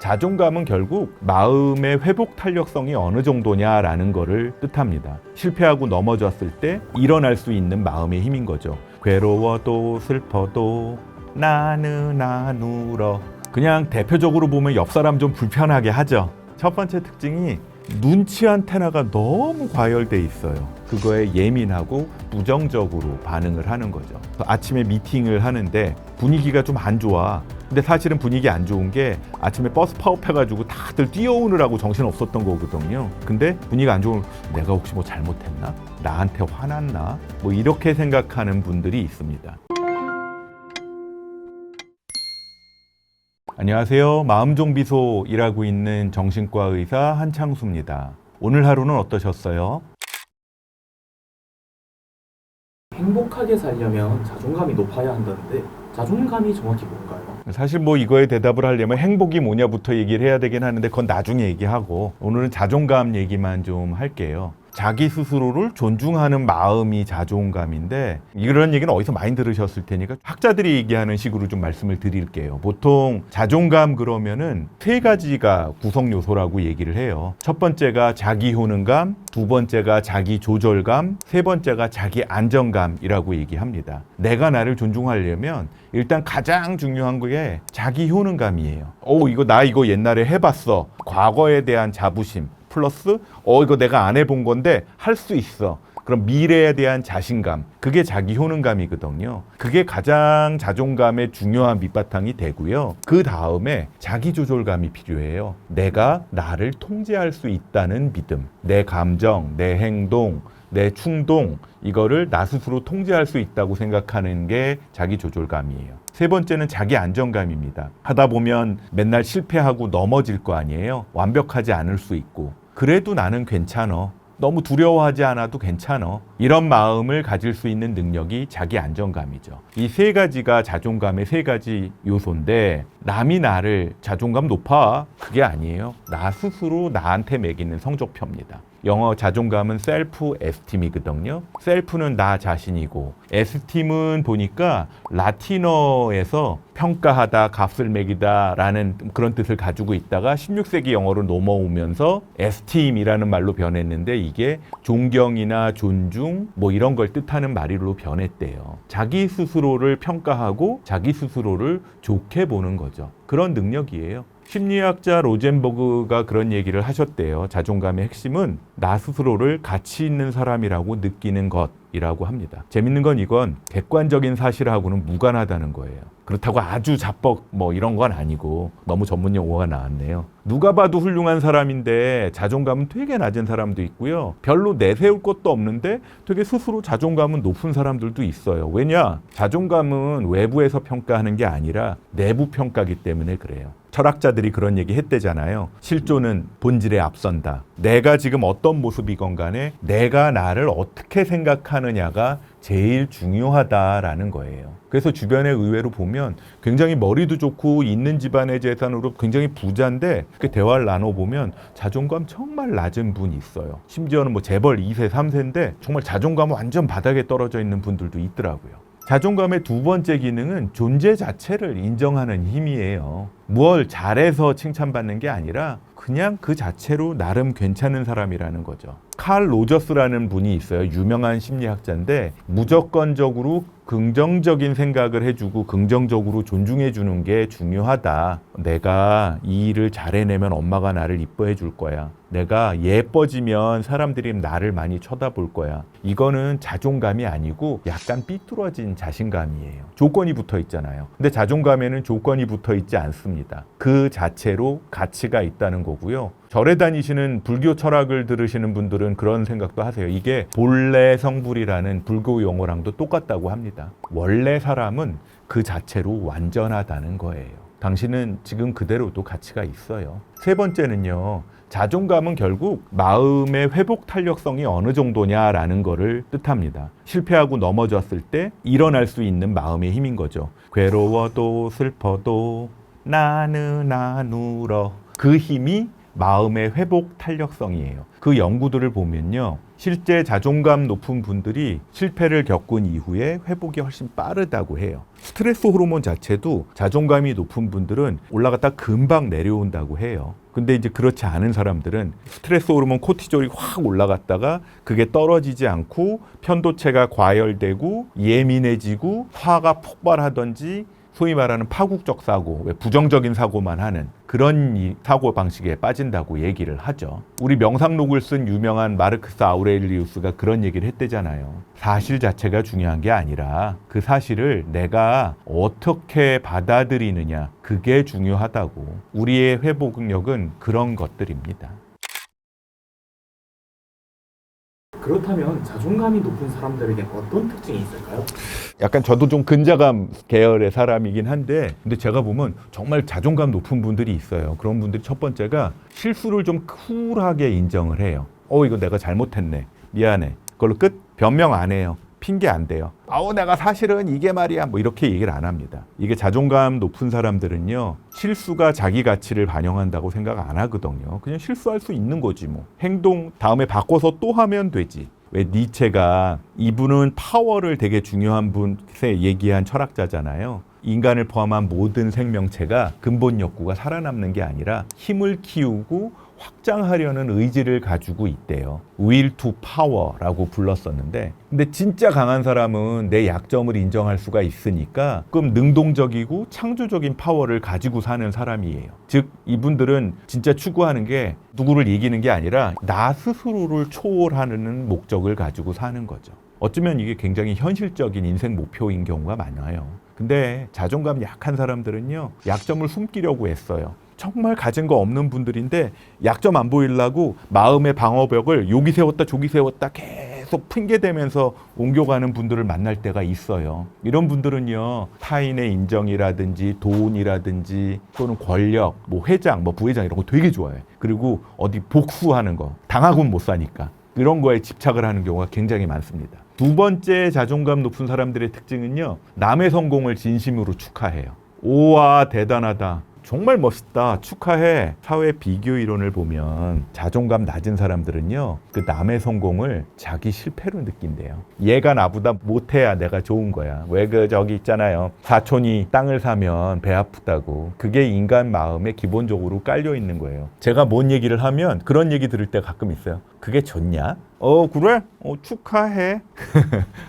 자존감은 결국 마음의 회복 탄력성이 어느 정도냐라는 거를 뜻합니다. 실패하고 넘어졌을 때 일어날 수 있는 마음의 힘인 거죠. 괴로워도 슬퍼도 나는 안 울어. 그냥 대표적으로 보면 옆 사람 좀 불편하게 하죠. 첫 번째 특징이 눈치 안테나가 너무 과열돼 있어요. 그거에 예민하고 부정적으로 반응을 하는 거죠. 아침에 미팅을 하는데 분위기가 좀 안 좋아. 근데 사실은 분위기 안 좋은 게 아침에 버스 파업해가지고 다들 뛰어오느라고 정신 없었던 거거든요. 근데 분위기가 안 좋으면 내가 혹시 뭐 잘못했나? 나한테 화났나? 뭐 이렇게 생각하는 분들이 있습니다. 안녕하세요. 마음종비소 일하고 있는 정신과 의사 한창수입니다. 오늘 하루는 어떠셨어요? 행복하게 살려면 자존감이 높아야 한다는데 자존감이 정확히 뭔가요? 사실 뭐 이거에 대답을 하려면 행복이 뭐냐부터 얘기를 해야 되긴 하는데 그건 나중에 얘기하고 오늘은 자존감 얘기만 좀 할게요. 자기 스스로를 존중하는 마음이 자존감인데 이런 얘기는 어디서 많이 들으셨을 테니까 학자들이 얘기하는 식으로 좀 말씀을 드릴게요. 보통 자존감 그러면은 세 가지가 구성 요소라고 얘기를 해요. 첫 번째가 자기 효능감, 두 번째가 자기 조절감, 세 번째가 자기 안정감이라고 얘기합니다. 내가 나를 존중하려면 일단 가장 중요한 게 자기 효능감이에요. 이거 옛날에 해봤어. 과거에 대한 자부심. 플러스 이거 내가 안 해본 건데 할 수 있어. 그럼 미래에 대한 자신감. 그게 자기 효능감이거든요. 그게 가장 자존감의 중요한 밑바탕이 되고요. 그 다음에 자기 조절감이 필요해요. 내가 나를 통제할 수 있다는 믿음. 내 감정, 내 행동, 내 충동 이거를 나 스스로 통제할 수 있다고 생각하는 게 자기 조절감이에요. 세 번째는 자기 안정감입니다. 하다 보면 맨날 실패하고 넘어질 거 아니에요. 완벽하지 않을 수 있고 그래도 나는 괜찮아. 너무 두려워하지 않아도 괜찮아. 이런 마음을 가질 수 있는 능력이 자기 안정감이죠. 이 세 가지가 자존감의 세 가지 요소인데 남이 나를 자존감 높아? 그게 아니에요. 나 스스로 나한테 매기는 성적표입니다. 영어 자존감은 셀프 에스팀이거든요. 셀프는 나 자신이고 에스팀은 보니까 라틴어에서 평가하다, 값을 매기다 라는 그런 뜻을 가지고 있다가 16세기 영어로 넘어오면서 에스팀이라는 말로 변했는데 이게 존경이나 존중 뭐 이런 걸 뜻하는 말로 변했대요. 자기 스스로를 평가하고 자기 스스로를 좋게 보는 거죠. 그런 능력이에요. 심리학자 로젠버그가 그런 얘기를 하셨대요. 자존감의 핵심은 나 스스로를 가치 있는 사람이라고 느끼는 것이라고 합니다. 재밌는 건 이건 객관적인 사실하고는 무관하다는 거예요. 그렇다고 아주 자뻑 뭐 이런 건 아니고 너무 전문 용어가 나왔네요. 누가 봐도 훌륭한 사람인데 자존감은 되게 낮은 사람도 있고요. 별로 내세울 것도 없는데 되게 스스로 자존감은 높은 사람들도 있어요. 왜냐? 자존감은 외부에서 평가하는 게 아니라 내부 평가기 때문에 그래요. 철학자들이 그런 얘기 했대잖아요. 실존은 본질에 앞선다. 내가 지금 어떤 모습이건 간에 내가 나를 어떻게 생각하느냐가 제일 중요하다라는 거예요. 그래서 주변에 의외로 보면 굉장히 머리도 좋고 있는 집안의 재산으로 굉장히 부자인데 그 대화를 나눠보면 자존감 정말 낮은 분이 있어요. 심지어는 뭐 재벌 2세, 3세인데 정말 자존감 완전 바닥에 떨어져 있는 분들도 있더라고요. 자존감의 두 번째 기능은 존재 자체를 인정하는 힘이에요. 뭘 잘해서 칭찬받는 게 아니라 그냥 그 자체로 나름 괜찮은 사람이라는 거죠. 칼 로저스라는 분이 있어요. 유명한 심리학자인데 무조건적으로 긍정적인 생각을 해주고 긍정적으로 존중해주는 게 중요하다. 내가 이 일을 잘 해내면 엄마가 나를 이뻐해 줄 거야. 내가 예뻐지면 사람들이 나를 많이 쳐다볼 거야. 이거는 자존감이 아니고 약간 삐뚤어진 자신감이에요. 조건이 붙어 있잖아요. 근데 자존감에는 조건이 붙어 있지 않습니다. 그 자체로 가치가 있다는 거고요. 절에 다니시는 불교 철학을 들으시는 분들은 그런 생각도 하세요. 이게 본래 성불이라는 불교 용어랑도 똑같다고 합니다. 원래 사람은 그 자체로 완전하다는 거예요. 당신은 지금 그대로도 가치가 있어요. 세 번째는요. 자존감은 결국 마음의 회복 탄력성이 어느 정도냐라는 거를 뜻합니다. 실패하고 넘어졌을 때 일어날 수 있는 마음의 힘인 거죠. 괴로워도 슬퍼도 나는 안 울어. 그 힘이 마음의 회복 탄력성이에요. 그 연구들을 보면요. 실제 자존감 높은 분들이 실패를 겪은 이후에 회복이 훨씬 빠르다고 해요. 스트레스 호르몬 자체도 자존감이 높은 분들은 올라갔다 금방 내려온다고 해요. 근데 이제 그렇지 않은 사람들은 스트레스 호르몬 코티졸이 확 올라갔다가 그게 떨어지지 않고 편도체가 과열되고 예민해지고 화가 폭발하던지 소위 말하는 파국적 사고, 왜 부정적인 사고만 하는 그런 사고 방식에 빠진다고 얘기를 하죠. 우리 명상록을 쓴 유명한 마르크스 아우렐리우스가 그런 얘기를 했대잖아요. 사실 자체가 중요한 게 아니라 그 사실을 내가 어떻게 받아들이느냐, 그게 중요하다고. 우리의 회복력은 그런 것들입니다. 그렇다면 자존감이 높은 사람들에게 어떤 특징이 있을까요? 약간 저도 좀 근자감 계열의 사람이긴 한데, 근데 제가 보면 정말 자존감 높은 분들이 있어요. 그런 분들이 첫 번째가 실수를 좀 쿨하게 인정을 해요. 이거 내가 잘못했네, 미안해, 그걸로 끝. 변명 안 해요. 핑계 안 대요. 내가 사실은 이게 말이야, 뭐 이렇게 얘기를 안 합니다. 이게 자존감 높은 사람들은요, 실수가 자기 가치를 반영한다고 생각 안 하거든요. 그냥 실수할 수 있는 거지 뭐. 행동 다음에 바꿔서 또 하면 되지. 왜 니체가, 이분은 파워를 되게 중요한 분에 얘기한 철학자잖아요. 인간을 포함한 모든 생명체가 근본 욕구가 살아남는 게 아니라 힘을 키우고 확장하려는 의지를 가지고 있대요. will to power라고 불렀었는데, 근데 진짜 강한 사람은 내 약점을 인정할 수가 있으니까 그럼 능동적이고 창조적인 파워를 가지고 사는 사람이에요. 즉 이분들은 진짜 추구하는 게 누구를 이기는 게 아니라 나 스스로를 초월하는 목적을 가지고 사는 거죠. 어쩌면 이게 굉장히 현실적인 인생 목표인 경우가 많아요. 근데 자존감 약한 사람들은요, 약점을 숨기려고 했어요. 정말 가진 거 없는 분들인데 약점 안 보이려고 마음의 방어벽을 여기 세웠다 저기 세웠다 계속 핑계대면서 옮겨가는 분들을 만날 때가 있어요. 이런 분들은요, 타인의 인정이라든지 돈이라든지 또는 권력, 뭐 회장, 뭐 부회장 이런 거 되게 좋아해. 그리고 어디 복수하는 거, 당하고는 못 사니까 이런 거에 집착을 하는 경우가 굉장히 많습니다. 두 번째 자존감 높은 사람들의 특징은요, 남의 성공을 진심으로 축하해요. 오와 대단하다, 정말 멋있다, 축하해. 사회 비교 이론을 보면 자존감 낮은 사람들은요, 그 남의 성공을 자기 실패로 느낀대요. 얘가 나보다 못해야 내가 좋은 거야. 왜 저기 있잖아요, 사촌이 땅을 사면 배 아프다고. 그게 인간 마음에 기본적으로 깔려 있는 거예요. 제가 뭔 얘기를 하면 그런 얘기 들을 때 가끔 있어요. 그게 좋냐? 그래? 축하해.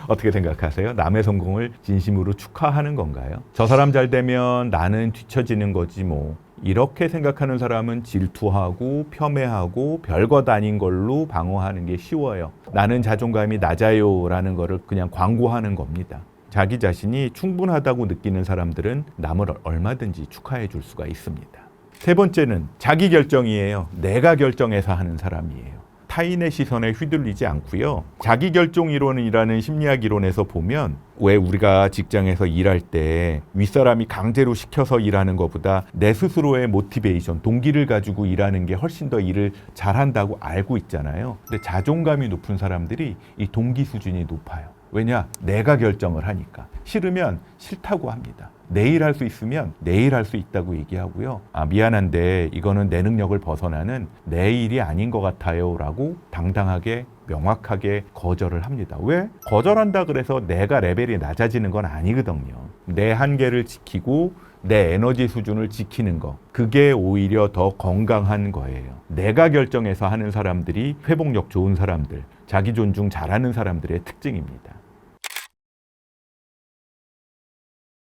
어떻게 생각하세요? 남의 성공을 진심으로 축하하는 건가요? 저 사람 잘 되면 나는 뒤처지는 거지 뭐. 이렇게 생각하는 사람은 질투하고 폄훼하고 별것 아닌 걸로 방어하는 게 쉬워요. 나는 자존감이 낮아요 라는 거를 그냥 광고하는 겁니다. 자기 자신이 충분하다고 느끼는 사람들은 남을 얼마든지 축하해 줄 수가 있습니다. 세 번째는 자기 결정이에요. 내가 결정해서 하는 사람이에요. 타인의 시선에 휘둘리지 않고요. 자기결정 이론이라는 심리학 이론에서 보면, 왜 우리가 직장에서 일할 때 윗사람이 강제로 시켜서 일하는 것보다 내 스스로의 모티베이션, 동기를 가지고 일하는 게 훨씬 더 일을 잘한다고 알고 있잖아요. 근데 자존감이 높은 사람들이 이 동기 수준이 높아요. 왜냐? 내가 결정을 하니까. 싫으면 싫다고 합니다. 내일 할 수 있으면 내일 할 수 있다고 얘기하고요. 미안한데 이거는 내 능력을 벗어나는 내 일이 아닌 것 같아요 라고 당당하게 명확하게 거절을 합니다. 왜? 거절한다 그래서 내가 레벨이 낮아지는 건 아니거든요. 내 한계를 지키고 내 에너지 수준을 지키는 거, 그게 오히려 더 건강한 거예요. 내가 결정해서 하는 사람들이 회복력 좋은 사람들, 자기 존중 잘하는 사람들의 특징입니다.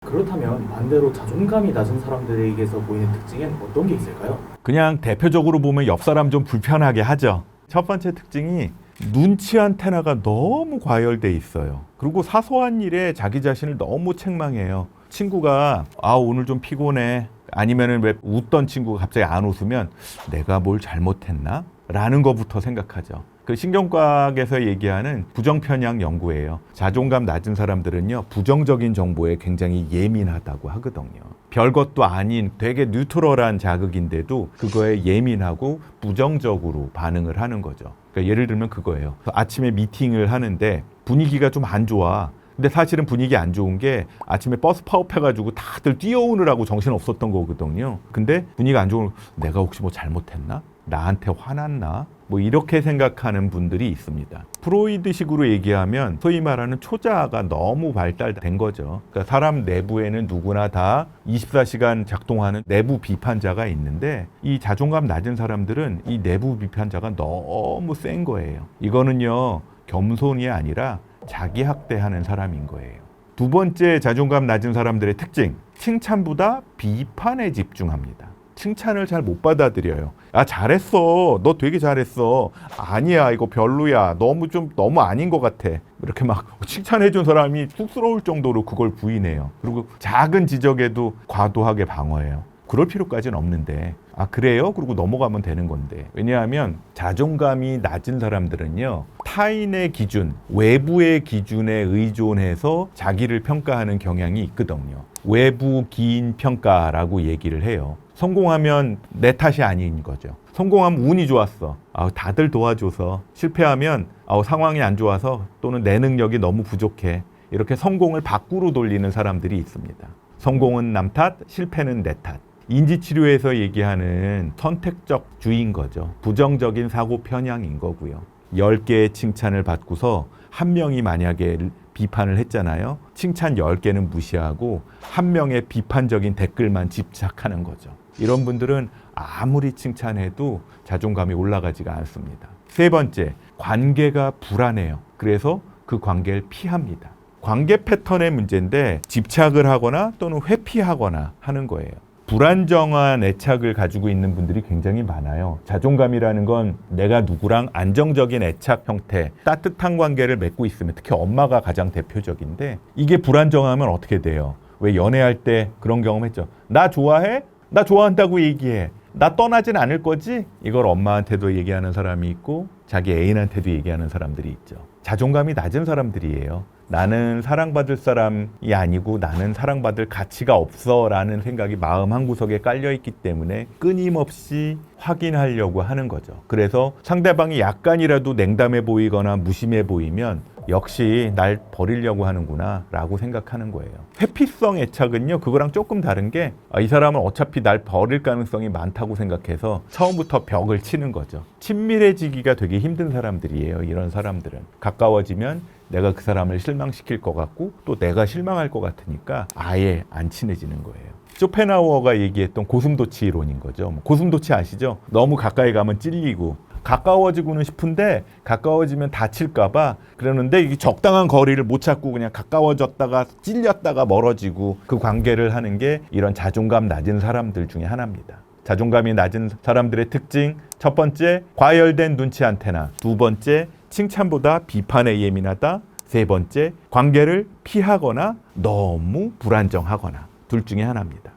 그렇다면 반대로 자존감이 낮은 사람들에게서 보이는 특징엔 어떤 게 있을까요? 그냥 대표적으로 보면 옆 사람 좀 불편하게 하죠. 첫 번째 특징이 눈치 안테나가 너무 과열돼 있어요. 그리고 사소한 일에 자기 자신을 너무 책망해요. 친구가 오늘 좀 피곤해, 아니면은 왜 웃던 친구가 갑자기 안 웃으면 내가 뭘 잘못했나? 라는 것부터 생각하죠. 그 신경과학에서 얘기하는 부정편향 연구예요. 자존감 낮은 사람들은요, 부정적인 정보에 굉장히 예민하다고 하거든요. 별것도 아닌 되게 뉴트럴한 자극인데도 그거에 예민하고 부정적으로 반응을 하는 거죠. 그러니까 예를 들면 그거예요. 아침에 미팅을 하는데 분위기가 좀 안 좋아. 근데 사실은 분위기 안 좋은 게 아침에 버스 파업해가지고 다들 뛰어오느라고 정신 없었던 거거든요. 근데 분위기가 안 좋은, 내가 혹시 뭐 잘못했나? 나한테 화났나? 뭐 이렇게 생각하는 분들이 있습니다. 프로이드식으로 얘기하면 소위 말하는 초자아가 너무 발달된 거죠. 그러니까 사람 내부에는 누구나 다 24시간 작동하는 내부 비판자가 있는데 이 자존감 낮은 사람들은 이 내부 비판자가 너무 센 거예요. 이거는요, 겸손이 아니라 자기 학대하는 사람인 거예요. 두 번째 자존감 낮은 사람들의 특징, 칭찬보다 비판에 집중합니다. 칭찬을 잘 못 받아들여요. 아, 잘했어. 너 되게 잘했어. 아니야, 이거 별로야. 너무 아닌 것 같아. 이렇게 막 칭찬해준 사람이 쑥스러울 정도로 그걸 부인해요. 그리고 작은 지적에도 과도하게 방어해요. 그럴 필요까지는 없는데, 아, 그래요? 그리고 넘어가면 되는 건데. 왜냐하면 자존감이 낮은 사람들은요, 타인의 기준, 외부의 기준에 의존해서 자기를 평가하는 경향이 있거든요. 외부 기인 평가라고 얘기를 해요. 성공하면 내 탓이 아닌 거죠. 성공하면 운이 좋았어. 다들 도와줘서. 실패하면 상황이 안 좋아서, 또는 내 능력이 너무 부족해. 이렇게 성공을 밖으로 돌리는 사람들이 있습니다. 성공은 남 탓, 실패는 내 탓. 인지치료에서 얘기하는 선택적 주의인 거죠. 부정적인 사고 편향인 거고요. 10개의 칭찬을 받고서 한 명이 만약에 비판을 했잖아요. 칭찬 10개는 무시하고 한 명의 비판적인 댓글만 집착하는 거죠. 이런 분들은 아무리 칭찬해도 자존감이 올라가지가 않습니다. 세 번째, 관계가 불안해요. 그래서 그 관계를 피합니다. 관계 패턴의 문제인데 집착을 하거나 또는 회피하거나 하는 거예요. 불안정한 애착을 가지고 있는 분들이 굉장히 많아요. 자존감이라는 건 내가 누구랑 안정적인 애착 형태, 따뜻한 관계를 맺고 있으면, 특히 엄마가 가장 대표적인데, 이게 불안정하면 어떻게 돼요? 왜 연애할 때 그런 경험 했죠? 나 좋아해? 나 좋아한다고 얘기해. 나 떠나진 않을 거지? 이걸 엄마한테도 얘기하는 사람이 있고 자기 애인한테도 얘기하는 사람들이 있죠. 자존감이 낮은 사람들이에요. 나는 사랑받을 사람이 아니고 나는 사랑받을 가치가 없어 라는 생각이 마음 한구석에 깔려있기 때문에 끊임없이 확인하려고 하는 거죠. 그래서 상대방이 약간이라도 냉담해 보이거나 무심해 보이면 역시 날 버리려고 하는구나 라고 생각하는 거예요. 회피성 애착은요, 그거랑 조금 다른 게, 이 사람은 어차피 날 버릴 가능성이 많다고 생각해서 처음부터 벽을 치는 거죠. 친밀해지기가 되게 힘든 사람들이에요. 이런 사람들은 가까워지면 내가 그 사람을 실망시킬 것 같고 또 내가 실망할 것 같으니까 아예 안 친해지는 거예요. 쇼펜하우어가 얘기했던 고슴도치 이론인 거죠. 고슴도치 아시죠? 너무 가까이 가면 찔리고, 가까워지고는 싶은데 가까워지면 다칠까봐 그러는데, 이게 적당한 거리를 못 찾고 그냥 가까워졌다가 찔렸다가 멀어지고, 그 관계를 하는 게 이런 자존감 낮은 사람들 중에 하나입니다. 자존감이 낮은 사람들의 특징, 첫 번째, 과열된 눈치 안테나. 두 번째, 칭찬보다 비판에 예민하다. 세 번째, 관계를 피하거나 너무 불안정하거나. 둘 중에 하나입니다.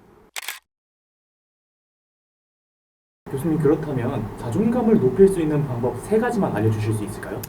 교수님, 그렇다면 자존감을 높일 수 있는 방법 3가지만 알려주실 수 있을까요?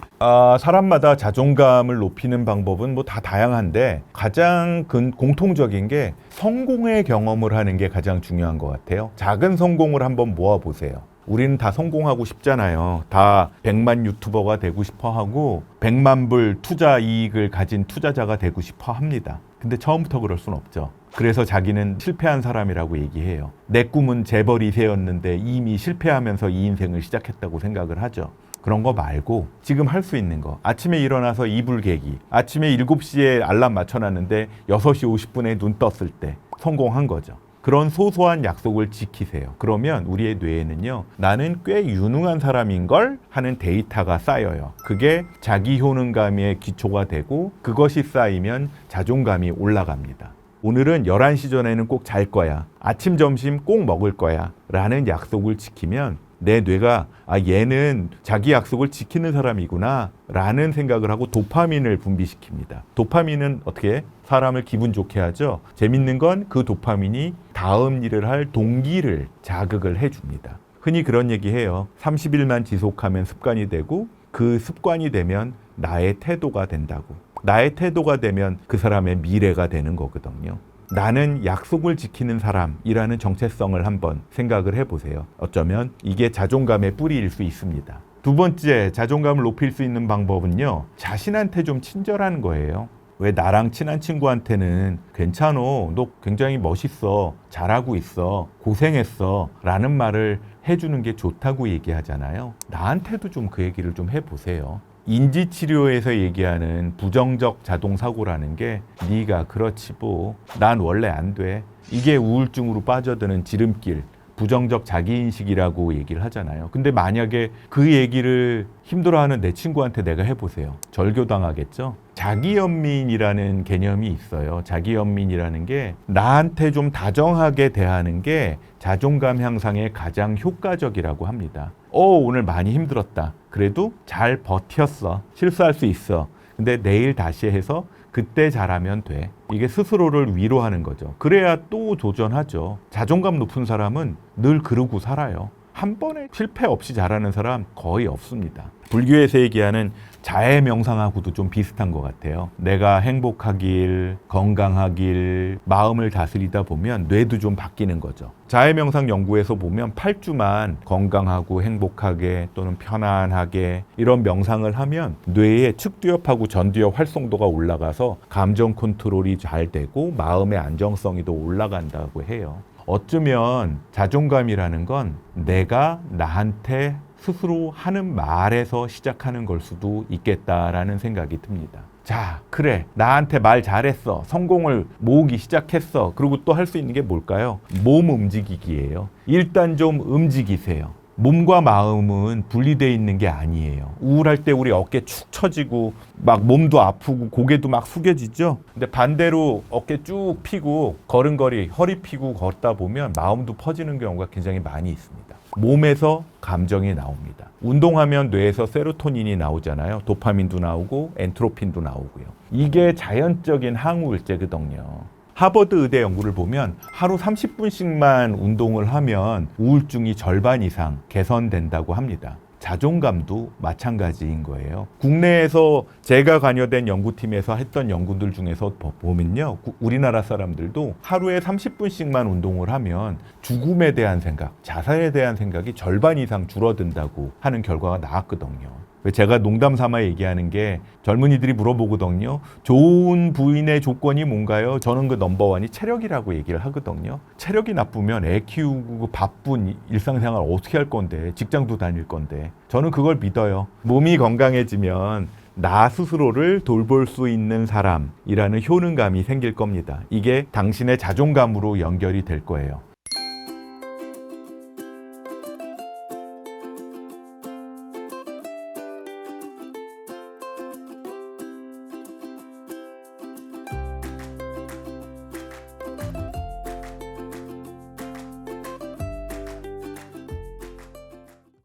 사람마다 자존감을 높이는 방법은 뭐 다 다양한데, 가장 공통적인 게 성공의 경험을 하는 게 가장 중요한 것 같아요. 작은 성공을 한번 모아보세요. 우리는 다 성공하고 싶잖아요. 다 100만 유튜버가 되고 싶어 하고 100만 불 투자 이익을 가진 투자자가 되고 싶어 합니다. 근데 처음부터 그럴 순 없죠. 그래서 자기는 실패한 사람이라고 얘기해요. 내 꿈은 재벌 2세였는데 이미 실패하면서 이 인생을 시작했다고 생각을 하죠. 그런 거 말고 지금 할 수 있는 거. 아침에 일어나서 이불 개기. 아침에 7시에 알람 맞춰놨는데 6시 50분에 눈 떴을 때 성공한 거죠. 그런 소소한 약속을 지키세요. 그러면 우리의 뇌에는요, 나는 꽤 유능한 사람인걸 하는 데이터가 쌓여요. 그게 자기 효능감의 기초가 되고, 그것이 쌓이면 자존감이 올라갑니다. 오늘은 11시 전에는 꼭 잘 거야. 아침, 점심 꼭 먹을 거야. 라는 약속을 지키면 내 뇌가 얘는 자기 약속을 지키는 사람이구나 라는 생각을 하고 도파민을 분비시킵니다. 도파민은 어떻게 사람을 기분 좋게 하죠? 재밌는 건 그 도파민이 다음 일을 할 동기를 자극을 해줍니다. 흔히 그런 얘기해요. 30일만 지속하면 습관이 되고, 그 습관이 되면 나의 태도가 된다고. 나의 태도가 되면 그 사람의 미래가 되는 거거든요. 나는 약속을 지키는 사람이라는 정체성을 한번 생각을 해보세요. 어쩌면 이게 자존감의 뿌리일 수 있습니다. 두 번째, 자존감을 높일 수 있는 방법은요, 자신한테 좀 친절한 거예요. 왜 나랑 친한 친구한테는 괜찮어, 너 굉장히 멋있어, 잘하고 있어, 고생했어 라는 말을 해주는 게 좋다고 얘기하잖아요. 나한테도 좀 그 얘기를 좀 해보세요. 인지치료에서 얘기하는 부정적 자동사고라는 게 네가 그렇지 뭐, 난 원래 안 돼. 이게 우울증으로 빠져드는 지름길, 부정적 자기인식이라고 얘기를 하잖아요. 근데 만약에 그 얘기를 힘들어하는 내 친구한테 내가 해보세요. 절교당하겠죠? 자기연민이라는 개념이 있어요. 자기연민이라는 게 나한테 좀 다정하게 대하는 게 자존감 향상에 가장 효과적이라고 합니다. 오늘 많이 힘들었다. 그래도 잘 버텼어. 실수할 수 있어. 근데 내일 다시 해서 그때 잘하면 돼. 이게 스스로를 위로하는 거죠. 그래야 또 도전하죠. 자존감 높은 사람은 늘 그러고 살아요. 한 번에 실패 없이 잘하는 사람 거의 없습니다. 불교에서 얘기하는 자해 명상하고도 좀 비슷한 것 같아요. 내가 행복하길, 건강하길, 마음을 다스리다 보면 뇌도 좀 바뀌는 거죠. 자해 명상 연구에서 보면 8주만 건강하고 행복하게 또는 편안하게 이런 명상을 하면 뇌의 측두엽하고 전두엽 활성도가 올라가서 감정 컨트롤이 잘 되고 마음의 안정성이 더 올라간다고 해요. 어쩌면 자존감이라는 건 내가 나한테 스스로 하는 말에서 시작하는 걸 수도 있겠다라는 생각이 듭니다. 자, 그래. 나한테 말 잘했어. 성공을 모으기 시작했어. 그리고 또 할 수 있는 게 뭘까요? 몸 움직이기예요. 일단 좀 움직이세요. 몸과 마음은 분리되어 있는 게 아니에요. 우울할 때 우리 어깨 축 처지고 막 몸도 아프고 고개도 막 숙여지죠. 근데 반대로 어깨 쭉 펴고 걸음걸이 허리 펴고 걷다 보면 마음도 퍼지는 경우가 굉장히 많이 있습니다. 몸에서 감정이 나옵니다. 운동하면 뇌에서 세로토닌이 나오잖아요. 도파민도 나오고 엔트로핀도 나오고요. 이게 자연적인 항우울제거든요. 하버드 의대 연구를 보면 하루 30분씩만 운동을 하면 우울증이 절반 이상 개선된다고 합니다. 자존감도 마찬가지인 거예요. 국내에서 제가 관여된 연구팀에서 했던 연구들 중에서 보면요. 우리나라 사람들도 하루에 30분씩만 운동을 하면 죽음에 대한 생각, 자살에 대한 생각이 절반 이상 줄어든다고 하는 결과가 나왔거든요. 제가 농담 삼아 얘기하는 게 젊은이들이 물어보거든요. 좋은 부인의 조건이 뭔가요? 저는 그 넘버원이 체력이라고 얘기를 하거든요. 체력이 나쁘면 애 키우고 바쁜 일상생활 어떻게 할 건데, 직장도 다닐 건데. 저는 그걸 믿어요. 몸이 건강해지면 나 스스로를 돌볼 수 있는 사람이라는 효능감이 생길 겁니다. 이게 당신의 자존감으로 연결이 될 거예요.